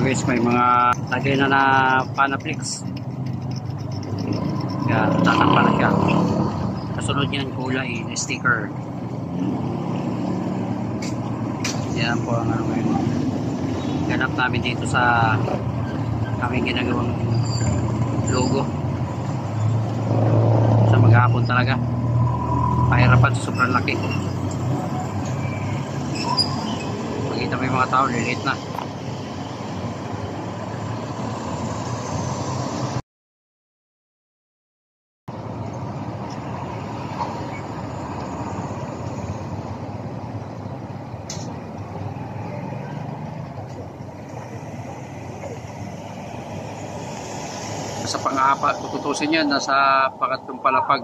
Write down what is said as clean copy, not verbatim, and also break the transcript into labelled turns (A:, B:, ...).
A: guys, may mga lagay na Panaflex. Kaya tatakpan na siya. Kasunod yan kulay na sticker. Yan po ang ano ngayon. Ganap namin dito sa aming ginagawang logo. Sa maghapon talaga. Pahirapan sa sobrang laki. Makita mo yung mga tao, lilit na. Sa pang-apat, tututusin yan, nasa pangatlong palapag.